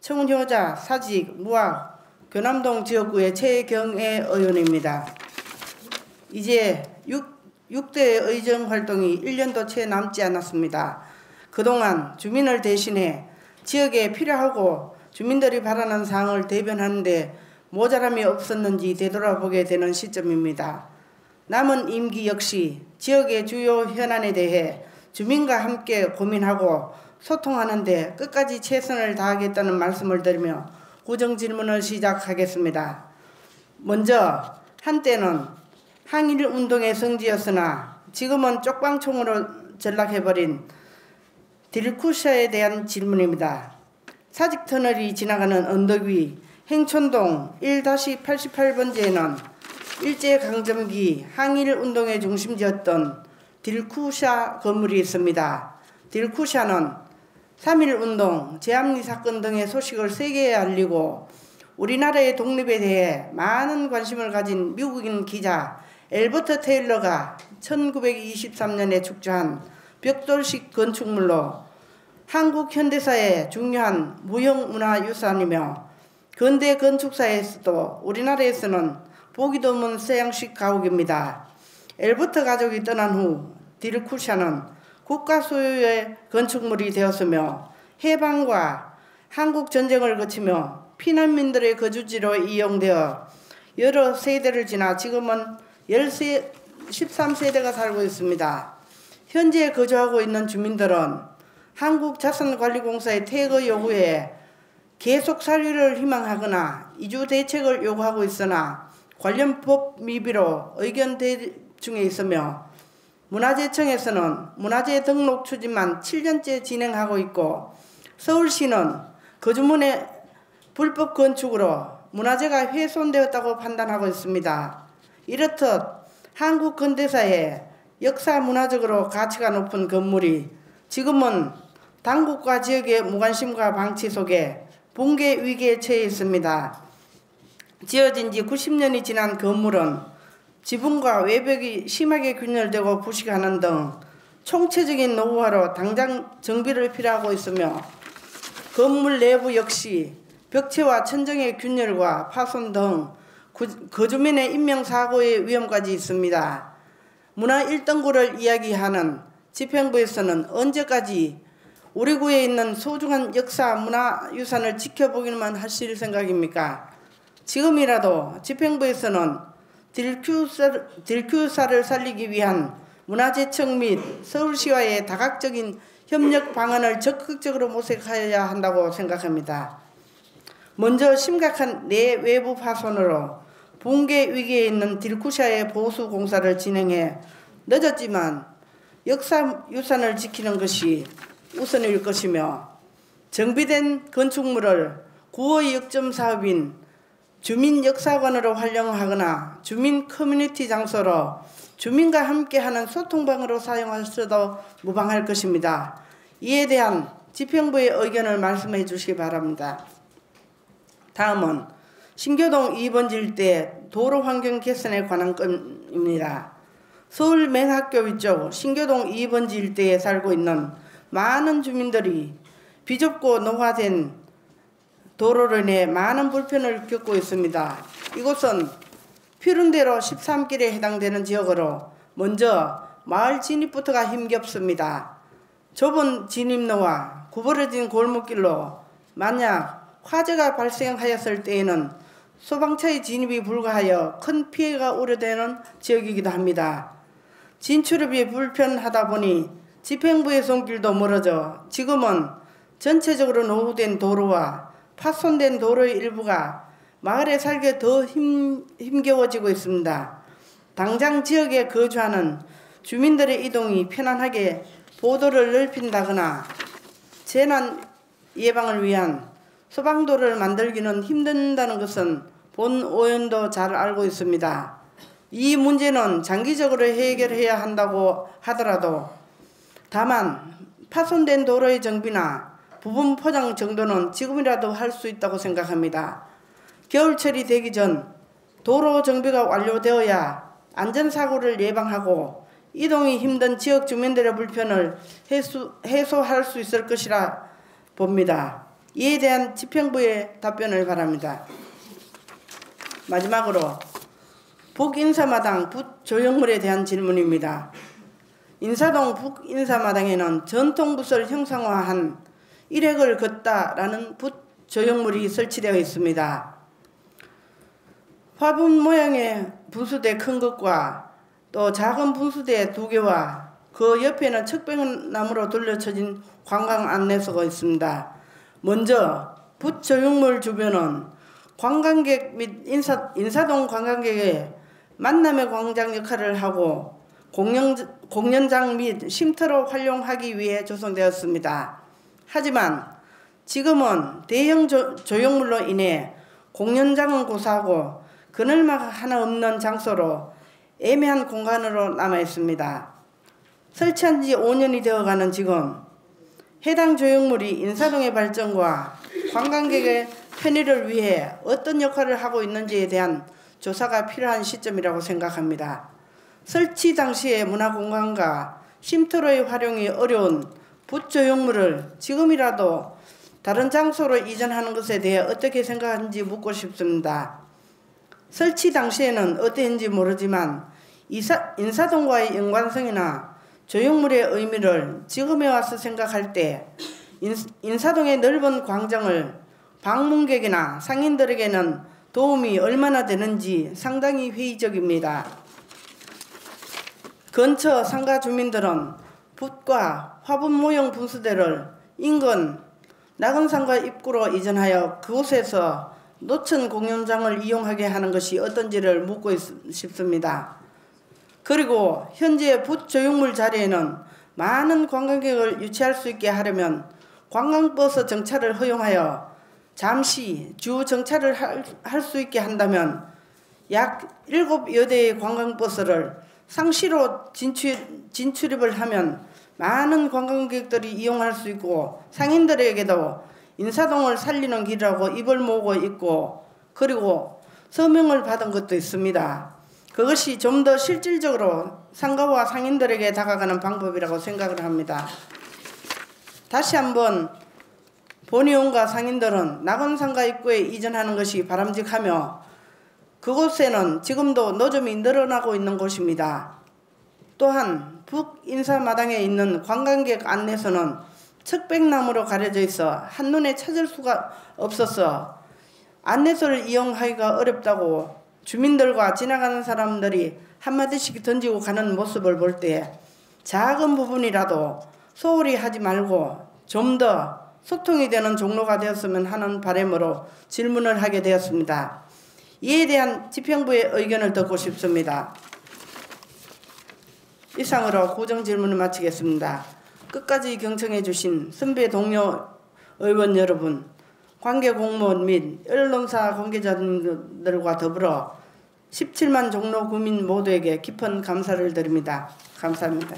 청운효자, 사직, 무학, 교남동 지역구의 최경애 의원입니다. 이제 6대 의정 활동이 1년도 채 남지 않았습니다. 그동안 주민을 대신해 지역에 필요하고 주민들이 바라는 사항을 대변하는데 모자람이 없었는지 되돌아보게 되는 시점입니다. 남은 임기 역시 지역의 주요 현안에 대해 주민과 함께 고민하고 소통하는 데 끝까지 최선을 다하겠다는 말씀을 드리며 구정 질문을 시작하겠습니다. 먼저 한때는 항일운동의 성지였으나 지금은 쪽방총으로 전락해버린 딜쿠샤에 대한 질문입니다. 사직터널이 지나가는 언덕 위 행촌동 1-88번지에는 일제강점기 항일운동의 중심지였던 딜쿠샤 건물이 있습니다. 딜쿠샤는 3.1운동, 제암리 사건 등의 소식을 세계에 알리고 우리나라의 독립에 대해 많은 관심을 가진 미국인 기자 엘버트 테일러가 1923년에 축조한 벽돌식 건축물로 한국 현대사의 중요한 무형문화유산이며 근대 건축사에서도 우리나라에서는 보기 드문 서양식 가옥입니다. 엘버트 가족이 떠난 후 딜쿠샤는 국가 소유의 건축물이 되었으며 해방과 한국 전쟁을 거치며 피난민들의 거주지로 이용되어 여러 세대를 지나 지금은 13세대가 살고 있습니다. 현재 거주하고 있는 주민들은 한국자산관리공사의 퇴거 요구에 계속 살기를 희망하거나 이주 대책을 요구하고 있으나 관련 법 미비로 의견 대중에 있으며 문화재청에서는 문화재 등록 추진만 7년째 진행하고 있고 서울시는 거주문의 불법 건축으로 문화재가 훼손되었다고 판단하고 있습니다. 이렇듯 한국 근대사의 역사 문화적으로 가치가 높은 건물이 지금은 당국과 지역의 무관심과 방치 속에 붕괴 위기에 처해 있습니다. 지어진 지 90년이 지난 건물은 지붕과 외벽이 심하게 균열되고 부식하는 등 총체적인 노후화로 당장 정비를 필요하고 있으며 건물 내부 역시 벽체와 천정의 균열과 파손 등 거주민의 인명사고의 위험까지 있습니다. 문화 1등구를 이야기하는 집행부에서는 언제까지 우리 구에 있는 소중한 역사 문화유산을 지켜보기만 하실 생각입니까? 지금이라도 집행부에서는 딜쿠샤를 살리기 위한 문화재청 및 서울시와의 다각적인 협력 방안을 적극적으로 모색해야 한다고 생각합니다. 먼저 심각한 내외부 파손으로 붕괴 위기에 있는 딜쿠샤의 보수 공사를 진행해 늦었지만 역사유산을 지키는 것이 우선일 것이며 정비된 건축물을 구의 역점 사업인 주민역사관으로 활용하거나 주민 커뮤니티 장소로 주민과 함께하는 소통방으로 사용하셔도 무방할 것입니다. 이에 대한 집행부의 의견을 말씀해 주시기 바랍니다. 다음은 신교동 2번지 일대 도로 환경 개선에 관한 건입니다. 서울 맹학교 위쪽 신교동 2번지 일대에 살고 있는 많은 주민들이 비좁고 노화된 도로로 인해 많은 불편을 겪고 있습니다. 이곳은 피룬대로 13길에 해당되는 지역으로 먼저 마을 진입부터가 힘겹습니다. 좁은 진입로와 구부러진 골목길로 만약 화재가 발생하였을 때에는 소방차의 진입이 불가하여 큰 피해가 우려되는 지역이기도 합니다. 진출입이 불편하다 보니 집행부의 손길도 멀어져 지금은 전체적으로 노후된 도로와 파손된 도로의 일부가 마을에 살기에 더 힘겨워지고 있습니다. 당장 지역에 거주하는 주민들의 이동이 편안하게 보도를 넓힌다거나 재난 예방을 위한 소방도로를 만들기는 힘든다는 것은 본 의원도 잘 알고 있습니다. 이 문제는 장기적으로 해결해야 한다고 하더라도 다만 파손된 도로의 정비나 부분 포장 정도는 지금이라도 할 수 있다고 생각합니다. 겨울철이 되기 전 도로 정비가 완료되어야 안전사고를 예방하고 이동이 힘든 지역 주민들의 불편을 해소할 수 있을 것이라 봅니다. 이에 대한 집행부의 답변을 바랍니다. 마지막으로 북인사마당 붓조형물에 대한 질문입니다. 인사동 북인사마당에는 전통붓을 형상화한 일획을 걷다라는 붓조형물이 설치되어 있습니다. 화분 모양의 분수대 큰 것과 또 작은 분수대 2개와 그 옆에는 척백나무로 둘러쳐진 관광 안내소가 있습니다. 먼저 붓조형물 주변은 관광객 및 인사동 관광객의 만남의 광장 역할을 하고 공연장 및 쉼터로 활용하기 위해 조성되었습니다. 하지만 지금은 대형 조형물로 인해 공연장은 고사하고 그늘막 하나 없는 장소로 애매한 공간으로 남아 있습니다. 설치한 지 5년이 되어가는 지금 해당 조형물이 인사동의 발전과 관광객의 편의를 위해 어떤 역할을 하고 있는지에 대한 조사가 필요한 시점이라고 생각합니다. 설치 당시의 문화공간과 쉼터로의 활용이 어려운 붓조형물을 지금이라도 다른 장소로 이전하는 것에 대해 어떻게 생각하는지 묻고 싶습니다. 설치 당시에는 어땠는지 모르지만 인사동과의 연관성이나 조형물의 의미를 지금에 와서 생각할 때 인사동의 넓은 광장을 방문객이나 상인들에게는 도움이 얼마나 되는지 상당히 회의적입니다. 근처 상가 주민들은 붓과 화분 모형 분수대를 인근 낙원상가 입구로 이전하여 그곳에서 노천 공연장을 이용하게 하는 것이 어떤지를 묻고 싶습니다. 그리고 현재 붓조형물 자리에는 많은 관광객을 유치할 수 있게 하려면 관광버스 정차를 허용하여 잠시 주 정차를 할 수 있게 한다면 약 7여 대의 관광버스를 상시로 진출입을 하면 많은 관광객들이 이용할 수 있고 상인들에게도 인사동을 살리는 길이라고 입을 모으고 있고 그리고 서명을 받은 것도 있습니다. 그것이 좀 더 실질적으로 상가와 상인들에게 다가가는 방법이라고 생각을 합니다. 다시 한번 본의원과 상인들은 낙원상가 입구에 이전하는 것이 바람직하며 그곳에는 지금도 노점이 늘어나고 있는 곳입니다. 또한 북인사마당에 있는 관광객 안내소는 척백나무로 가려져 있어 한눈에 찾을 수가 없어서 안내소를 이용하기가 어렵다고 주민들과 지나가는 사람들이 한마디씩 던지고 가는 모습을 볼 때 작은 부분이라도 소홀히 하지 말고 좀 더 소통이 되는 종로가 되었으면 하는 바람으로 질문을 하게 되었습니다. 이에 대한 집행부의 의견을 듣고 싶습니다. 이상으로 구정 질문을 마치겠습니다. 끝까지 경청해 주신 선배 동료 의원 여러분, 관계 공무원 및 언론사 관계자들과 더불어 17만 종로 구민 모두에게 깊은 감사를 드립니다. 감사합니다.